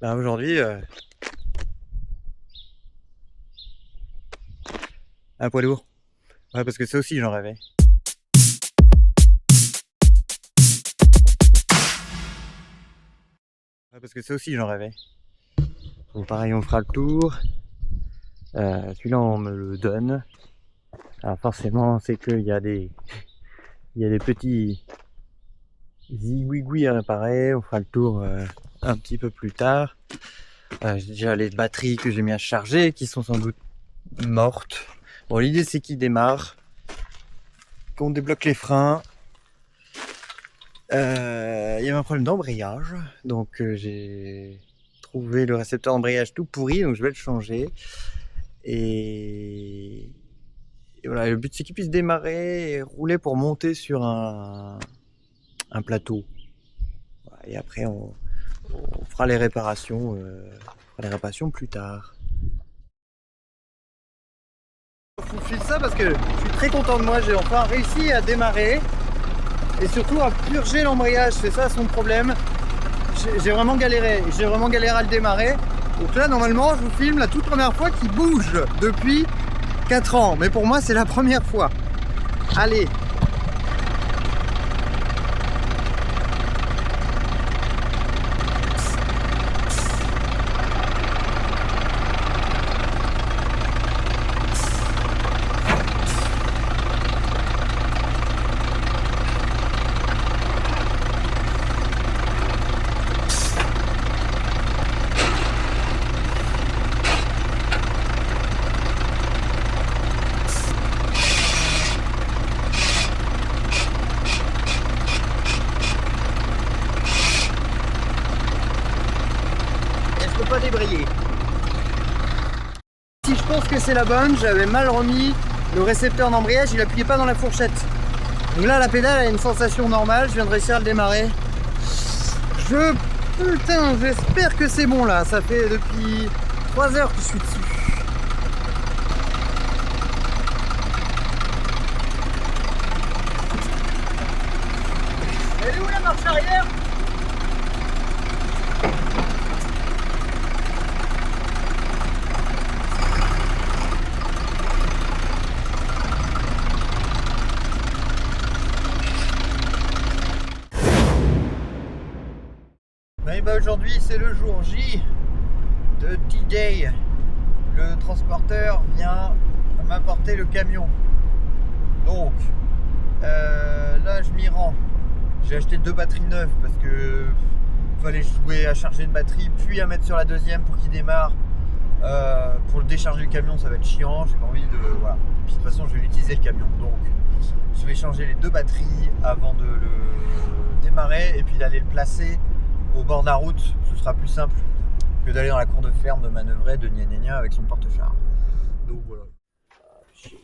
Bah aujourd'hui, un poids lourd. Ouais, parce que ça aussi j'en rêvais. Ouais, parce que ça aussi j'en rêvais. Bon, pareil, on fera le tour. Celui-là, on me le donne. Alors forcément, c'est qu'il y a des petits zigouigouis à réparer. On fera le tour un petit peu plus tard. J'ai déjà les batteries que j'ai mis à charger, qui sont sans doute mortes. Bon, l'idée c'est qu'ils démarrent, qu'on débloque les freins. Il y avait un problème d'embrayage, donc j'ai trouvé le récepteur d'embrayage tout pourri, donc je vais le changer. Et voilà, le but c'est qu'il puisse démarrer et rouler pour monter sur un plateau. Et après on fera les réparations, plus tard. Je vous file ça parce que je suis très content de moi, j'ai enfin réussi à démarrer et surtout à purger l'embrayage, c'est ça son problème. J'ai vraiment galéré à le démarrer. Donc là normalement je vous filme la toute première fois qu'il bouge depuis 4 ans, mais pour moi c'est la première fois. Allez. Pas débrayer. Si je pense que c'est la bonne, j'avais mal remis le récepteur d'embrayage, il appuyait pas dans la fourchette. Donc là la pédale a une sensation normale, je viens de réussir à le démarrer. Putain, j'espère que c'est bon là, ça fait depuis 3 heures que je suis dessus. Elle est où la marche arrière ? Et bah aujourd'hui c'est le jour J de D-Day. Le transporteur vient m'apporter le camion. Donc là je m'y rends. J'ai acheté 2 batteries neuves parce que fallait jouer à charger une batterie puis à mettre sur la deuxième pour qu'il démarre. Pour le décharger le camion ça va être chiant, j'ai pas envie de. Voilà. Puis de toute façon je vais l'utiliser le camion. Donc je vais changer les 2 batteries avant de le démarrer et puis d'aller le placer au bord de la route. Ce sera plus simple que d'aller dans la cour de ferme, de manœuvrer, de gna gna gna avec son porte-char. Donc voilà. Si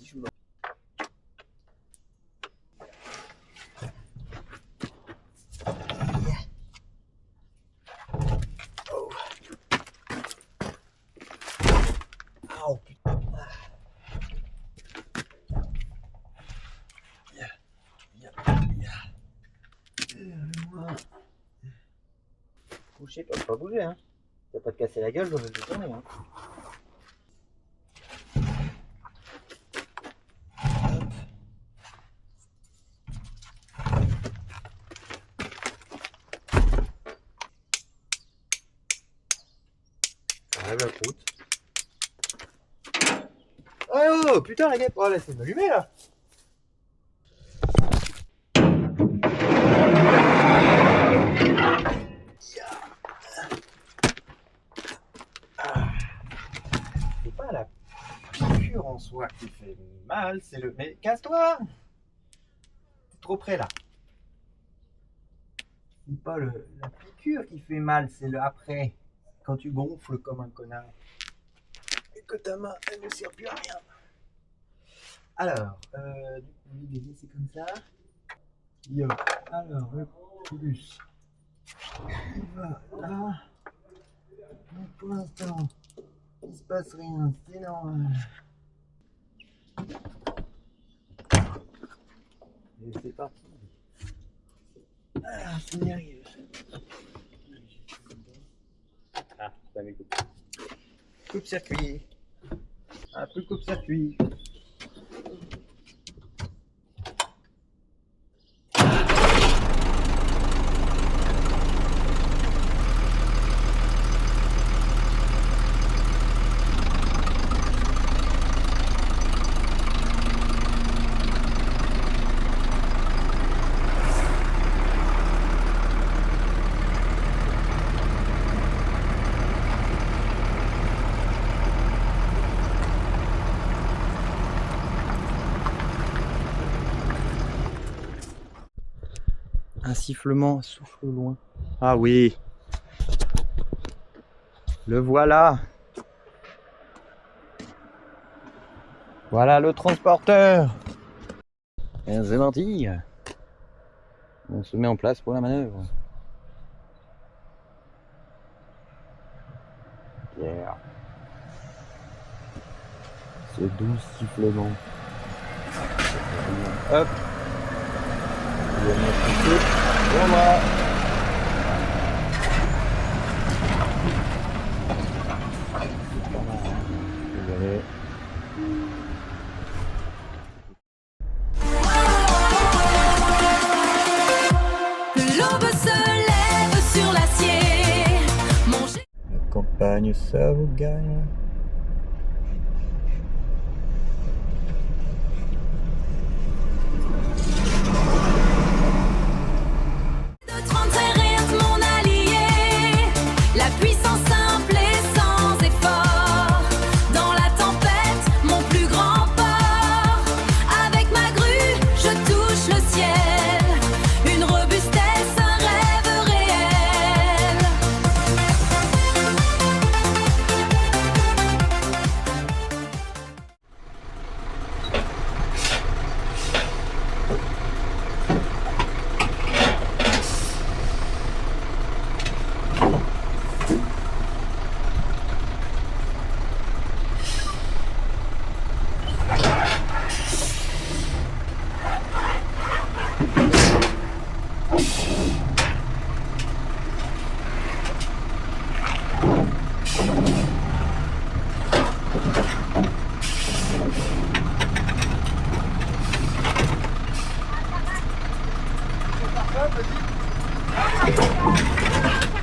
je me... Oh. Oh putain. Couché, pas bouger, hein. T'as pas te casser la gueule, je vais te tourner, hein. Ça arrive la croûte. Oh putain la guêpe, oh laissez m'allumer là. C'est pas la piqûre en soi qui fait mal, c'est le... Mais casse-toi. T'es trop près là. C'est pas la piqûre qui fait mal, c'est le après. Quand tu gonfles comme un connard. Et que ta main, elle ne sert plus à rien. Alors, du coup, l'idée c'est comme ça. Yo. Alors, le plus. Il va là. Donc pour l'instant, il se passe rien, c'est normal. Et c'est parti. Ah, ça y arrive. Ah, ça m'écoute. Coupe-circuit. Un peu coupe-circuit. Un sifflement souffle loin. Ah oui. Le voilà. Voilà le transporteur. Et c'est parti. On se met en place pour la manœuvre. Yeah. Ce doux sifflement. Hop. Voilà. Désolé. L'aube se lève sur l'acier. La campagne, ça vous gagne. De 30 rien de mon allié. La puissance simple et sans effort. Dans la tempête, mon plus grand port. Avec ma grue, je touche le ciel. Une robustesse, un rêve réel.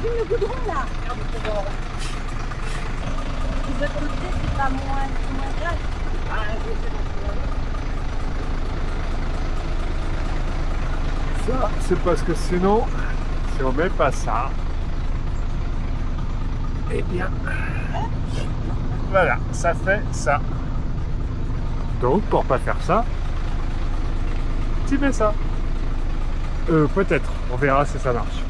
Le goudron là. De l'autre côté, c'est pas moins grave. Ça, c'est parce que sinon, si on met pas ça, eh bien, voilà, ça fait ça. Donc, pour pas faire ça, tu mets ça. Peut-être, on verra si ça marche.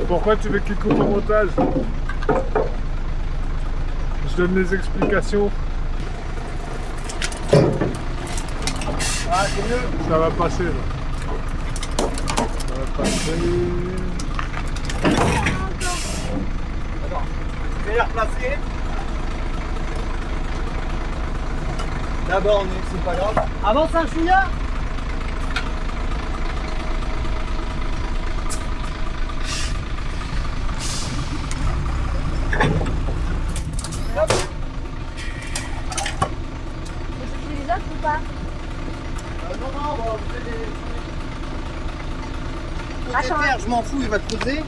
Pourquoi tu veux qu'il coupe au montage? Je donne les explications. Ah, c'est mieux. Ça va passer là. Ça va passer. Attends, je vais les replacer. D'abord, c'est pas grave. Avance un chouïa. Hop. Vous cherchez les autres ou pas? Non, non, bon, vous faites des... Attends. Terre, je m'en fous, il va te poser.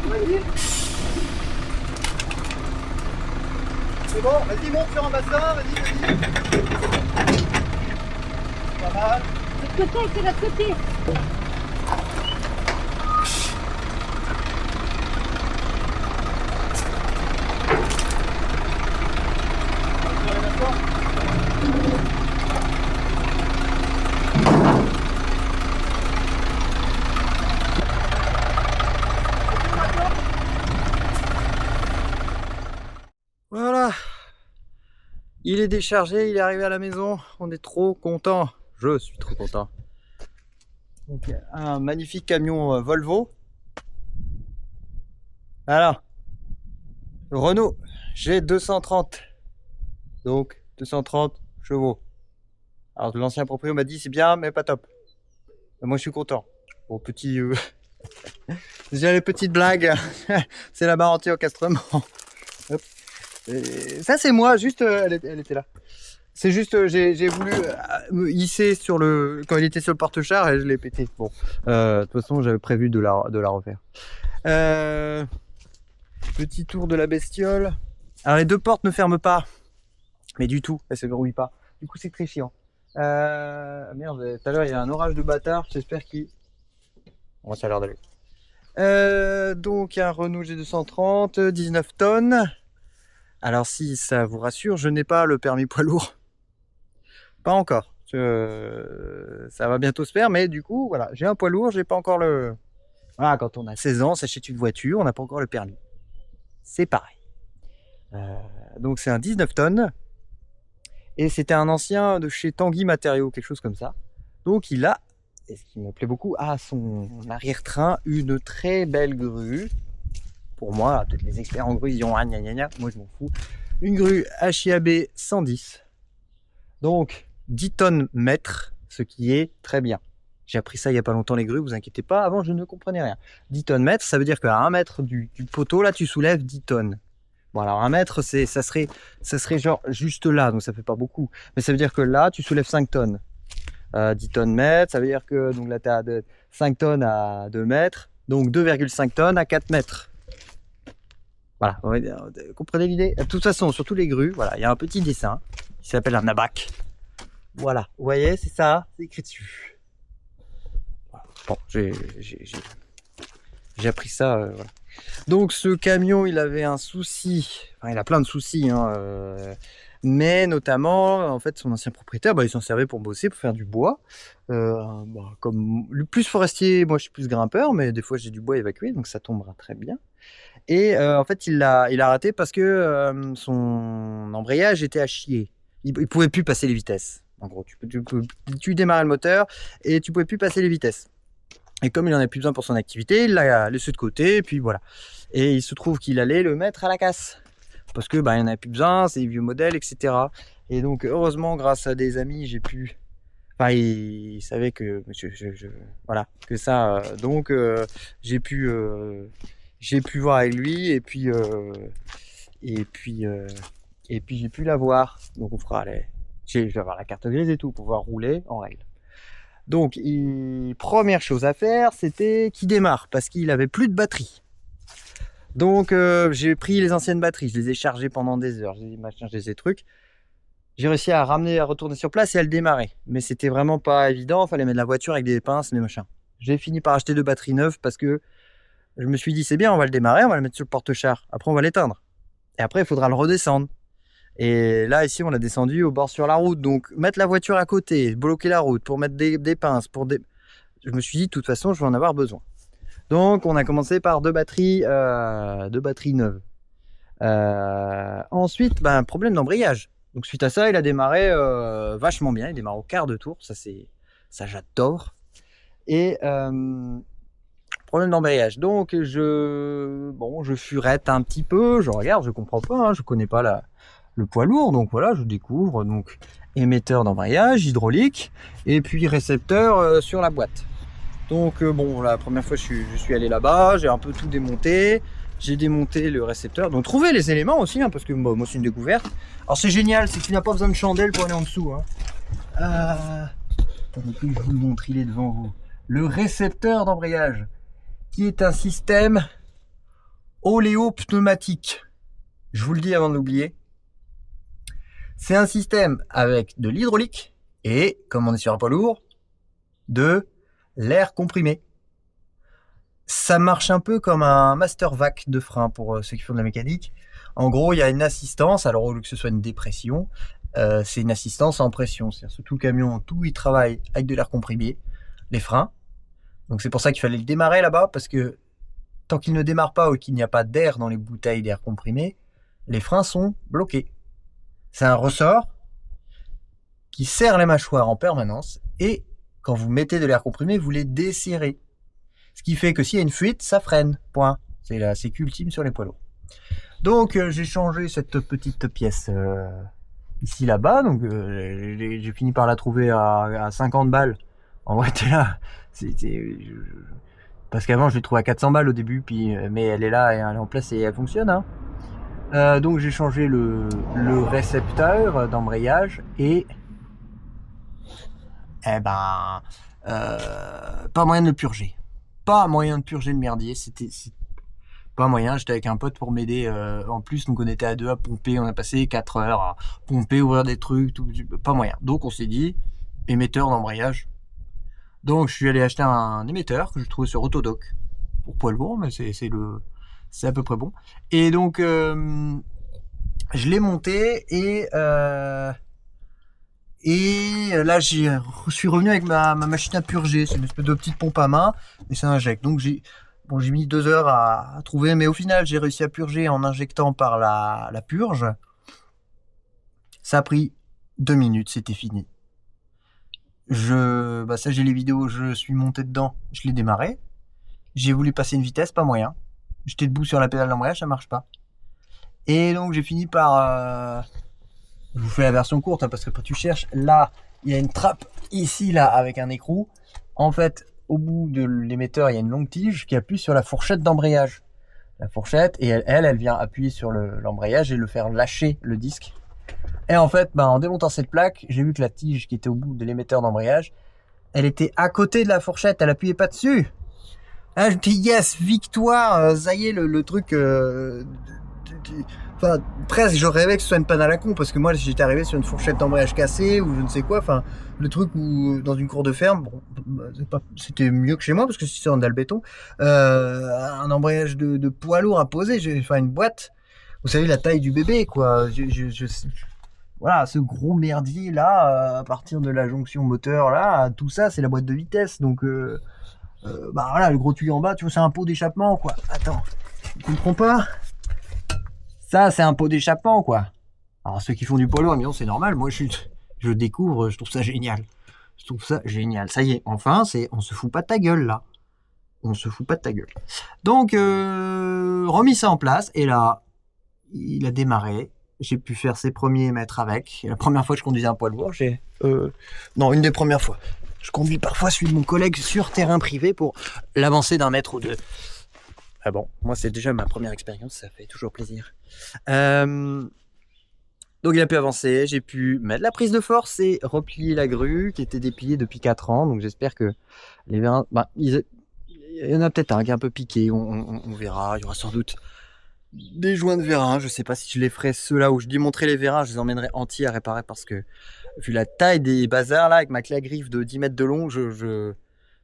Vas-y. C'est bon, vas-y, monte sur un bassin, vas-y. Pas mal. De l'autre côté, c'est de l'autre côté. Voilà. Il est déchargé, il est arrivé à la maison. On est trop content. Je suis trop content. Donc, un magnifique camion Volvo. Alors, Renault G230. Donc, 230 chevaux. Alors, l'ancien propriétaire m'a dit c'est bien, mais pas top. Et moi, je suis content. Bon, petit. J'ai les petites blagues. C'est la barre anti-encastrement. Hop. Et ça, c'est moi, juste. Elle était là. C'est juste, j'ai voulu me hisser sur le. Quand il était sur le porte-char et je l'ai pété. Bon. De toute façon, j'avais prévu de la refaire. Petit tour de la bestiole. Alors, les deux portes ne ferment pas. Mais du tout, elles se verrouillent pas. Du coup, c'est très chiant. Merde, tout à l'heure, il y a un orage de bâtard. J'espère qu'il. Bon, ça a l'air d'aller. Donc, un Renault G230, 19 tonnes. Alors, si ça vous rassure, je n'ai pas le permis poids lourd. Pas encore. Ça va bientôt se faire, mais du coup, voilà, j'ai un poids lourd, j'ai pas encore le. Voilà, quand on a 16 ans, on s'achète une voiture, on n'a pas encore le permis. C'est pareil. Donc, c'est un 19 tonnes. Et c'était un ancien de chez Tanguy Matériaux, quelque chose comme ça. Donc, il a, et ce qui me plaît beaucoup, à son arrière-train, une très belle grue. Pour moi, peut-être les experts en grue, ils diront ah, gna, gna, gna. Moi je m'en fous. Une grue HIAB 110. Donc 10 tonnes mètre, ce qui est très bien. J'ai appris ça il n'y a pas longtemps les grues, vous inquiétez pas, avant je ne comprenais rien. 10 tonnes mètre, ça veut dire qu'à 1 mètre du poteau, là tu soulèves 10 tonnes. Bon alors 1 mètre, ça serait genre juste là, donc ça fait pas beaucoup. Mais ça veut dire que là tu soulèves 5 tonnes. 10 tonnes mètre, ça veut dire que donc là tu as 5 tonnes à 2 mètres, donc 2,5 tonnes à 4 mètres. Voilà, vous comprenez l'idée? De toute façon, sur tous les grues, voilà, il y a un petit dessin qui s'appelle un abac. Voilà, vous voyez, c'est ça, c'est écrit dessus. Voilà. Bon, j'ai appris ça, voilà. Donc ce camion, il avait un souci, enfin il a plein de soucis, hein, mais notamment, en fait, son ancien propriétaire, il s'en servait pour bosser, pour faire du bois. Comme le plus forestier, moi je suis plus grimpeur, mais des fois j'ai du bois évacué, donc ça tombera très bien. Et en fait, il a arrêté parce que son embrayage était à chier. Il pouvait plus passer les vitesses. En gros, tu démarrais le moteur et tu pouvais plus passer les vitesses. Et comme il en avait plus besoin pour son activité, il l'a laissé de côté, et puis voilà. Et il se trouve qu'il allait le mettre à la casse. Parce que il en avait plus besoin, c'est des vieux modèles, etc. Et donc, heureusement, grâce à des amis, j'ai pu. Enfin, il savait que voilà, que ça. Donc, j'ai pu voir avec lui, et puis j'ai pu l'avoir. Donc, on fera je vais avoir la carte grise et tout pour pouvoir rouler en règle. Donc, première chose à faire, c'était qu'il démarre parce qu'il avait plus de batterie. Donc, j'ai pris les anciennes batteries, je les ai chargées pendant des heures, je les ai trucs. J'ai réussi à retourner sur place et à le démarrer. Mais c'était vraiment pas évident, il fallait mettre la voiture avec des pinces, des machins. J'ai fini par acheter 2 batteries neuves parce que je me suis dit, c'est bien, on va le démarrer, on va le mettre sur le porte-char. Après, on va l'éteindre. Et après, il faudra le redescendre. Et là, ici, on l'a descendu au bord sur la route. Donc, mettre la voiture à côté, bloquer la route pour mettre des pinces. Je me suis dit, de toute façon, je vais en avoir besoin. Donc, on a commencé par 2 batteries neuves. Ensuite, problème d'embrayage. Donc, suite à ça, il a démarré vachement bien. Il démarre au quart de tour. Ça j'adore. Et problème d'embrayage. Donc, je furette un petit peu. Je regarde, je comprends pas. Je connais pas le poids lourd. Donc, voilà, je découvre. Donc, émetteur d'embrayage, hydraulique. Et puis, récepteur sur la boîte. Donc, la première fois, je suis allé là-bas. J'ai un peu tout démonté. J'ai démonté le récepteur. Donc, trouver les éléments aussi, hein, parce que moi, c'est une découverte. Alors, c'est génial. C'est que tu n'as pas besoin de chandelle pour aller en dessous. Hein. Attendez que je vous le montre. Il est devant vous. Le récepteur d'embrayage, qui est un système oléopneumatique. Je vous le dis avant de l'oublier. C'est un système avec de l'hydraulique et, comme on est sur un poids lourd, de l'air comprimé. Ça marche un peu comme un master vac de frein pour ceux qui font de la mécanique. En gros, il y a une assistance, alors au lieu que ce soit une dépression, c'est une assistance en pression. C'est-à-dire que tout le camion, il travaille avec de l'air comprimé, les freins. Donc c'est pour ça qu'il fallait le démarrer là-bas, parce que tant qu'il ne démarre pas ou qu'il n'y a pas d'air dans les bouteilles d'air comprimé, les freins sont bloqués. C'est un ressort qui serre les mâchoires en permanence, et quand vous mettez de l'air comprimé, vous les desserrez. Ce qui fait que s'il y a une fuite, ça freine. Point. C'est la sécu ultime sur les poids lourds. Donc j'ai changé cette petite pièce ici là-bas. Donc j'ai fini par la trouver à 50 balles. En vrai, t'es là. Parce qu'avant je l'ai trouvée à 400 balles au début, puis mais elle est là, et elle est en place et elle fonctionne. Hein. Donc j'ai changé le récepteur d'embrayage et pas moyen de le purger. Pas moyen de purger le merdier. C'était pas moyen. J'étais avec un pote pour m'aider. En plus, donc on était à deux à pomper. On a passé 4 heures à pomper, ouvrir des trucs. Tout, pas moyen. Donc on s'est dit émetteur d'embrayage. Donc je suis allé acheter un émetteur que je trouvais sur Autodoc pour poids lourd, mais c'est à peu près bon. Et donc je l'ai monté et là je suis revenu avec ma machine à purger. C'est une espèce de petite pompe à main et ça injecte. Donc j'ai mis 2 heures à trouver, mais au final j'ai réussi à purger en injectant par la purge. Ça a pris 2 minutes, c'était fini. Ça j'ai les vidéos, je suis monté dedans, je l'ai démarré. J'ai voulu passer une vitesse, pas moyen. J'étais debout sur la pédale d'embrayage, ça marche pas. Et donc j'ai fini par... Je vous fais la version courte, hein, parce que quand tu cherches, là, il y a une trappe ici, là, avec un écrou. En fait, au bout de l'émetteur, il y a une longue tige qui appuie sur la fourchette d'embrayage. La fourchette, et elle vient appuyer sur l'embrayage et le faire lâcher le disque. Et en fait, en démontant cette plaque, j'ai vu que la tige qui était au bout de l'émetteur d'embrayage, elle était à côté de la fourchette, elle appuyait pas dessus. Ah, je me dis yes, victoire, ça y est, le truc... Enfin, presque, je rêvais que ce soit une panne à la con, parce que moi, j'étais arrivé sur une fourchette d'embrayage cassée, ou je ne sais quoi, enfin, le truc où, dans une cour de ferme, bon, c'était mieux que chez moi, parce que si c'est en dalle béton, un embrayage de poids lourd à poser, une boîte, vous savez, la taille du bébé, quoi, voilà, ce gros merdier, là, à partir de la jonction moteur, là, tout ça, c'est la boîte de vitesse, donc, voilà, le gros tuyau en bas, tu vois, c'est un pot d'échappement, quoi. Attends, tu comprends pas? Ça, c'est un pot d'échappement, quoi. Alors, ceux qui font du poids lourd, mais non, c'est normal. Moi, je découvre, je trouve ça génial. Je trouve ça génial. Ça y est, enfin, on se fout pas de ta gueule, là. On se fout pas de ta gueule. Donc, remis ça en place, et là, il a démarré. J'ai pu faire ses premiers mètres avec. Et la première fois que je conduisais un poids lourd, non, une des premières fois. Je conduis parfois celui de mon collègue sur terrain privé pour l'avancer d'un mètre ou deux. Ah bon, moi c'est déjà ma première expérience, ça fait toujours plaisir. Donc il a pu avancer, j'ai pu mettre la prise de force et replier la grue qui était dépliée depuis 4 ans. Donc j'espère que les vérins, il y en a peut-être un qui est un peu piqué, on verra. Il y aura sans doute des joints de vérin. Je sais pas si je les ferai ceux-là où je démontrerai les vérins, je les emmènerai entiers à réparer parce que vu la taille des bazars là, avec ma clé à griffe de 10 mètres de long, je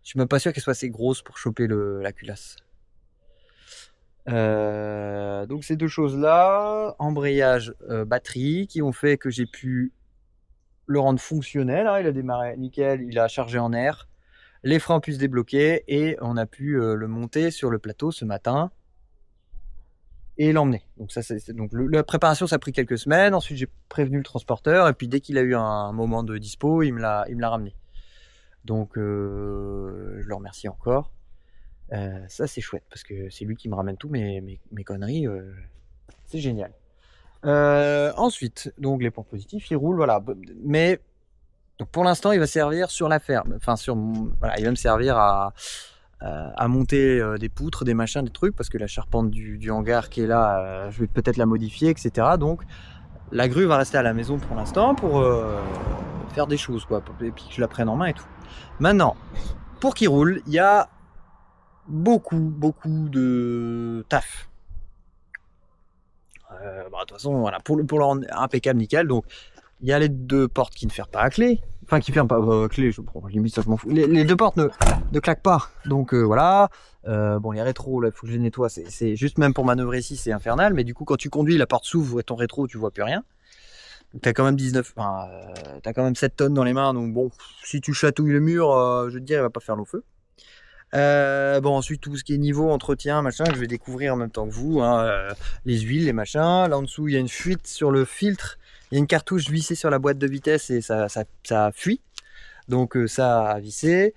suis même pas sûr qu'elle soit assez grosse pour choper la culasse. Donc ces deux choses-là, embrayage, batterie, qui ont fait que j'ai pu le rendre fonctionnel. Hein, il a démarré nickel, il a chargé en air, les freins ont pu se débloquer et on a pu le monter sur le plateau ce matin et l'emmener. Donc ça, donc la préparation, ça a pris quelques semaines. Ensuite, j'ai prévenu le transporteur et puis dès qu'il a eu un moment de dispo, il me l'a ramené. Donc je le remercie encore. Ça c'est chouette parce que c'est lui qui me ramène tout mes conneries, c'est génial. Ensuite, donc les points positifs, il roule, voilà. Mais donc pour l'instant, il va servir sur la ferme. Enfin voilà, il va me servir à monter des poutres, des machins, des trucs, parce que la charpente du hangar qui est là, je vais peut-être la modifier, etc. Donc la grue va rester à la maison pour l'instant pour faire des choses, quoi, et puis que je la prenne en main et tout. Maintenant, pour qu'il roule, il y a beaucoup de taf. De toute façon, voilà, pour le rendre impeccable, nickel. Donc, il y a les 2 portes qui ne ferment pas à clé. Enfin, qui ferment pas à clé, limite, ça je m'en fous. Les 2 portes ne claquent pas. Donc, voilà. Bon, les rétros, là, il faut que je les nettoie. C'est juste, même pour manœuvrer ici, c'est infernal. Mais du coup, quand tu conduis, la porte s'ouvre et ton rétro, tu vois plus rien. Donc, t'as quand même t'as quand même 7 tonnes dans les mains. Donc, bon, si tu chatouilles le mur, je te dis, il va pas faire long feu. Bon, ensuite tout ce qui est niveau entretien machin, je vais découvrir en même temps que vous, hein, les huiles, les machins. Là en dessous il y a une fuite sur le filtre, il y a une cartouche vissée sur la boîte de vitesse et ça fuit, donc ça a vissé.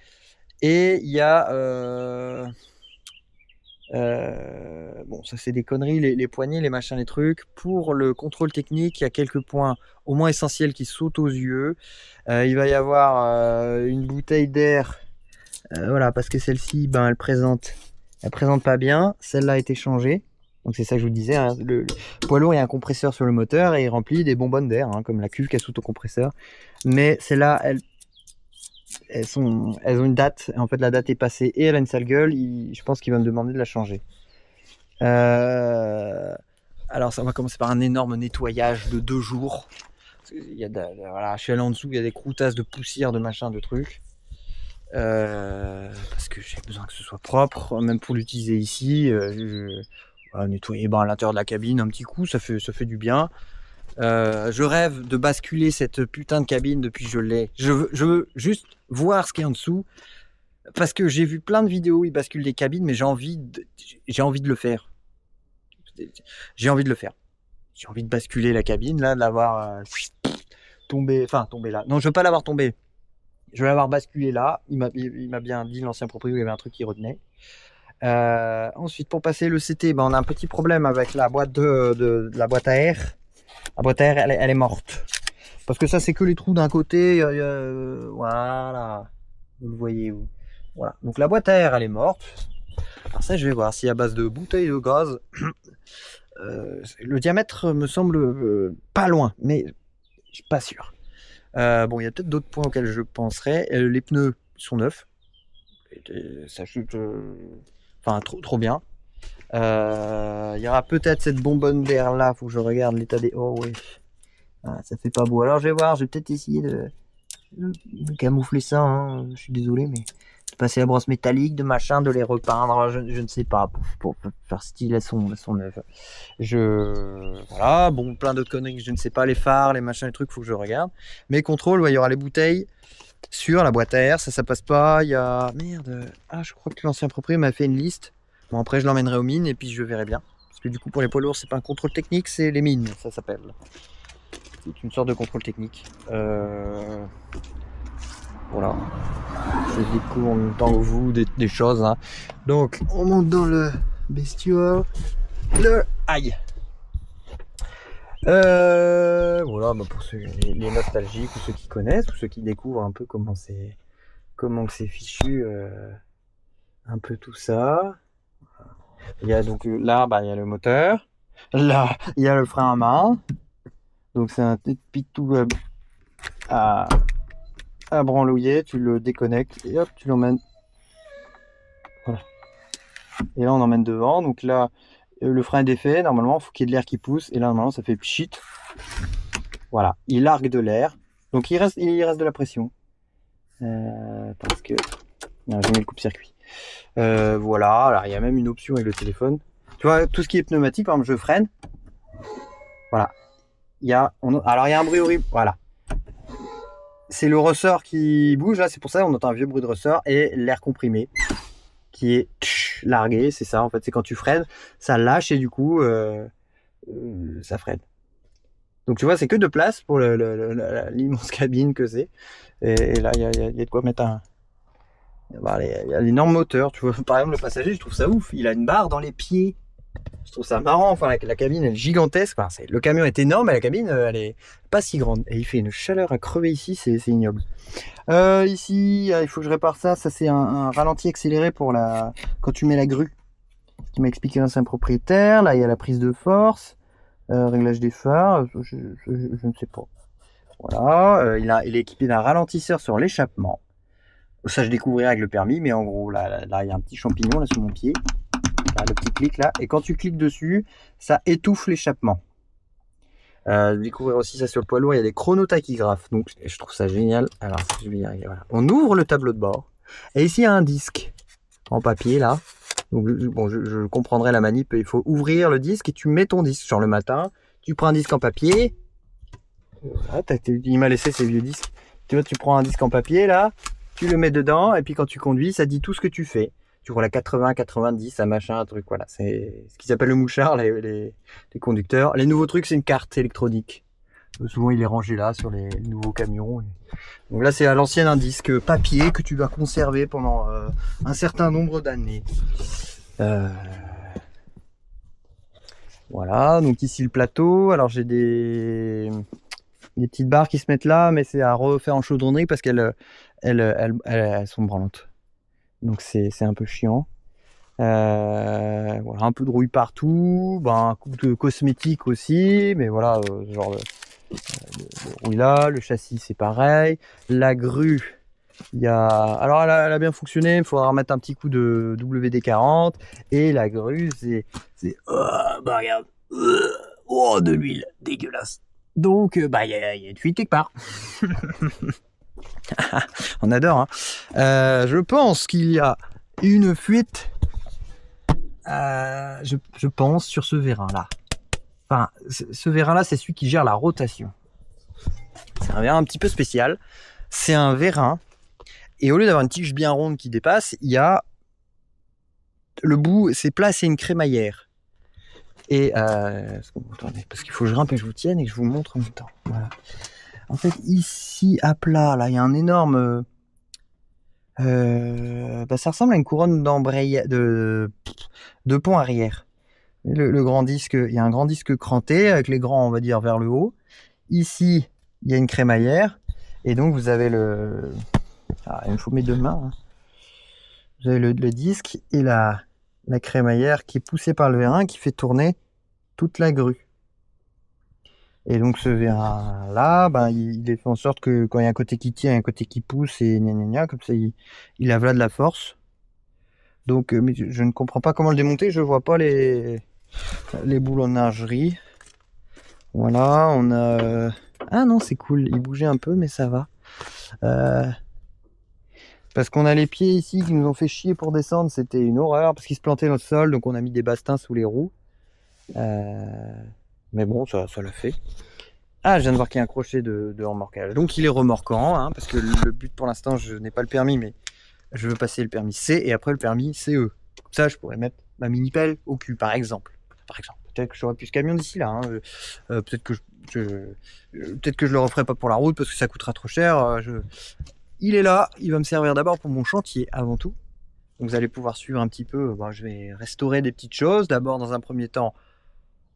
Et il y a bon, ça c'est des conneries, les poignées, les machins, les trucs. Pour le contrôle technique, il y a quelques points au moins essentiels qui sautent aux yeux. Il va y avoir une bouteille d'air, voilà, parce que celle-ci, ben, elle présente pas bien. Celle-là a été changée. Donc c'est ça que je vous disais, hein. Le poids lourd, il y a un compresseur sur le moteur et il remplit des bonbonnes d'air, hein, comme la cuve qui a sous au compresseur. Mais celle-là, elles ont une date. En fait, la date est passée et elle a une sale gueule. Je pense qu'il va me demander de la changer. Alors ça va commencer par un énorme nettoyage de 2 jours. Voilà, je suis allé en dessous, il y a des croûtasses de poussière, de machin, de trucs. Parce que j'ai besoin que ce soit propre, même pour l'utiliser ici. Voilà, nettoyer à l'intérieur de la cabine un petit coup, ça fait du bien. Je rêve de basculer cette putain de cabine depuis que je l'ai. Je veux juste voir ce qu'il y a en dessous. Parce que j'ai vu plein de vidéos où ils basculent des cabines, mais j'ai envie de le faire. J'ai envie de le faire. J'ai envie de basculer la cabine, là, de l'avoir tombé là. Non, je veux pas l'avoir tombé. Je veux l'avoir basculé là. Il m'a bien dit, l'ancien propriétaire, il y avait un truc qui retenait. Ensuite, pour passer le CT, on a un petit problème avec la boîte la boîte à air. La boîte à air, elle est morte. Parce que ça, c'est que les trous d'un côté. Voilà. Vous le voyez où. Voilà. Donc la boîte à air, elle est morte. Alors ça, je vais voir si à base de bouteilles de gaz. Le diamètre me semble pas loin, mais je suis pas sûr. Bon, il y a peut-être d'autres points auxquels je penserais. Les pneus sont neufs. Ça chute. Enfin, trop bien. Il y aura peut-être cette bonbonne d'air là. Faut que je regarde l'état des. Oh oui. Ah, ça fait pas beau. Alors je vais voir. Je vais peut-être essayer de camoufler ça. Hein. Je suis désolé, mais de passer la brosse métallique, de machin, de les repeindre. Je ne sais pas pour faire style. Elles sont neuves. Voilà. Bon, plein d'autres conneries que je ne sais pas. Les phares, les machins, les trucs. Faut que je regarde. Mais contrôle. Ouais, il y aura les bouteilles. Sur la boîte à air, ça passe pas. Il y a. Merde. Ah, je crois que l'ancien propriétaire m'a fait une liste. Bon, après, je l'emmènerai aux mines et puis je verrai bien. Parce que du coup, pour les poids lourds, c'est pas un contrôle technique, c'est les mines, ça s'appelle. C'est une sorte de contrôle technique. Voilà. Je découvre en même temps que vous des choses. Hein. Donc, on monte dans le bestiole. Aïe. Voilà, pour les nostalgiques ou ceux qui connaissent ou ceux qui découvrent un peu comment c'est fichu, un peu tout ça. Il y a donc là, il y a le moteur. Là, il y a le frein à main. Donc c'est un petit pitou à branlouiller. Tu le déconnectes et hop, tu l'emmènes. Voilà. Et là, on emmène devant. Donc là. Le frein est défait, normalement il faut qu'il y ait de l'air qui pousse et là normalement ça fait pchit. Voilà, il largue de l'air. Donc il reste de la pression. Parce que j'ai mis le coupe-circuit. Voilà, alors il y a même une option avec le téléphone. Tu vois, tout ce qui est pneumatique, par exemple je freine. Voilà. Alors il y a un bruit horrible. Voilà. C'est le ressort qui bouge là, c'est pour ça on entend un vieux bruit de ressort et l'air comprimé. Qui est largué, c'est ça en fait, c'est quand tu freines, ça lâche et du coup ça freine. Donc tu vois, c'est que de place pour l'immense cabine que c'est. Et là, il y a de quoi mettre il y a l'énorme moteur, tu vois. Par exemple, le passager, je trouve ça ouf, il a une barre dans les pieds. Je trouve ça marrant, enfin la cabine elle est gigantesque, enfin, le camion est énorme mais la cabine elle est pas si grande. Et il fait une chaleur à crever ici, c'est ignoble. Ici, il faut que je répare ça, c'est un ralenti accéléré pour quand tu mets la grue. Ce qui m'a expliqué l'ancien propriétaire, là il y a la prise de force, réglage des phares, je ne sais pas. Voilà, il est équipé d'un ralentisseur sur l'échappement. Ça je découvrirai avec le permis, mais en gros là il y a un petit champignon là sous mon pied. Là, le petit clic là, et quand tu cliques dessus, ça étouffe l'échappement. Découvrir aussi ça sur le poids lourd, il y a des chronotachygraphes, donc je trouve ça génial. Alors, je vais y arriver, voilà. On ouvre le tableau de bord, et ici il y a un disque en papier là. Donc, bon, je comprendrai la manip, il faut ouvrir le disque et tu mets ton disque. Genre le matin, tu prends un disque en papier. Il m'a laissé ces vieux disques. Tu vois, tu prends un disque en papier là, tu le mets dedans, et puis quand tu conduis, ça dit tout ce que tu fais. Tu roules à 80, 90, un machin, un truc, voilà. C'est ce qu'ils appellent le mouchard, les conducteurs. Les nouveaux trucs, c'est une carte électronique. Souvent, il est rangé là, sur les nouveaux camions. Donc là, c'est à l'ancienne un disque papier que tu dois conserver pendant un certain nombre d'années. Voilà, donc ici le plateau. Alors j'ai des petites barres qui se mettent là, mais c'est à refaire en chaudronnerie parce elles sont branlantes. Donc c'est un peu chiant. Voilà, un peu de rouille partout, un coup de cosmétique aussi, mais voilà, ce genre de rouille là. Le châssis c'est pareil. La grue, alors elle a bien fonctionné, il faudra remettre un petit coup de WD-40. Et la grue, regarde, oh, de l'huile, dégueulasse. Donc, il y a une fuite quelque part. On adore, hein. Je pense qu'il y a une fuite, je pense, sur ce vérin-là. Enfin, ce vérin-là, c'est celui qui gère la rotation. C'est un vérin un petit peu spécial. C'est un vérin, et au lieu d'avoir une tige bien ronde qui dépasse, il y a le bout, c'est plat, c'est une crémaillère. Et attendez, parce qu'il faut que je grimpe et que je vous tienne et que je vous montre en même temps. Voilà. En fait, ici à plat, là, il y a un énorme. Ça ressemble à une couronne d'embrayage de pont arrière. Le grand disque, il y a un grand disque cranté avec les grands, on va dire, vers le haut. Ici, il y a une crémaillère, et donc vous avez il me faut mes deux mains. Hein. Vous avez le disque et la crémaillère qui est poussée par le vérin qui fait tourner toute la grue. Et donc ce vérin là, il est fait en sorte que quand il y a un côté qui tient, il y a un côté qui pousse et gna gna gna, comme ça il a de la force. Donc mais je ne comprends pas comment le démonter, je vois pas les boulonnageries. Voilà, on a ah non, c'est cool, il bougeait un peu mais ça va. Parce qu'on a les pieds ici qui nous ont fait chier pour descendre, c'était une horreur parce qu'ils se plantaient dans le sol, donc on a mis des bastings sous les roues. Mais bon, ça l'a fait. Ah, je viens de voir qu'il y a un crochet de remorquage. Donc il est remorquant, hein, parce que le but pour l'instant, je n'ai pas le permis, mais je veux passer le permis C et après le permis CE. Comme ça, je pourrais mettre ma mini-pelle au cul, par exemple. Peut-être que j'aurai plus ce camion d'ici là. Hein. Peut-être que je le referai pas pour la route parce que ça coûtera trop cher. Il est là, il va me servir d'abord pour mon chantier avant tout. Donc vous allez pouvoir suivre un petit peu. Je vais restaurer des petites choses. D'abord, dans un premier temps,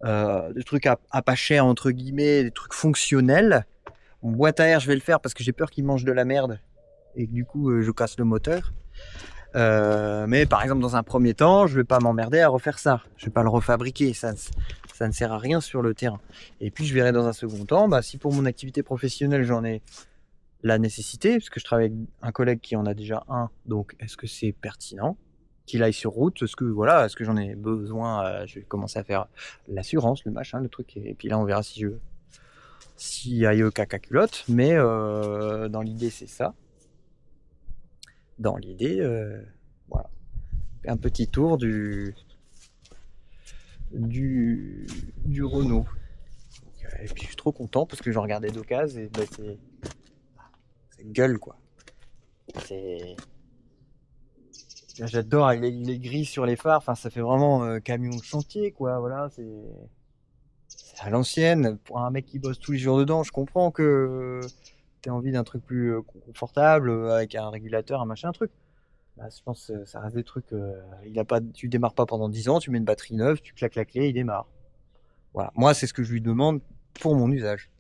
des trucs à pas cher entre guillemets, des trucs fonctionnels. Mon boîte à air, je vais le faire parce que j'ai peur qu'il mange de la merde et que du coup je casse le moteur. Mais par exemple, dans un premier temps, je vais pas m'emmerder à refaire ça. Je vais pas le refabriquer, ça ne sert à rien sur le terrain. Et puis je verrai dans un second temps, si pour mon activité professionnelle j'en ai la nécessité, parce que je travaille avec un collègue qui en a déjà un, donc est-ce que c'est pertinent qu'il aille sur route? Est-ce que j'en ai besoin? Je vais commencer à faire l'assurance, le machin, le truc, et puis là on verra si aille au caca culotte. Mais dans l'idée c'est ça. Dans l'idée, voilà, un petit tour du Renault. Et puis je suis trop content parce que j'en regardais d'occasion et c'est gueule quoi. J'adore les gris sur les phares. Enfin, ça fait vraiment camion de chantier quoi. Voilà, c'est à l'ancienne. Pour un mec qui bosse tous les jours dedans, je comprends que t'as envie d'un truc plus confortable avec un régulateur, un machin, un truc. Je pense que ça reste des trucs. Tu démarres pas pendant 10 ans, tu mets une batterie neuve, tu claques la clé, il démarre. Voilà. Moi, c'est ce que je lui demande pour mon usage.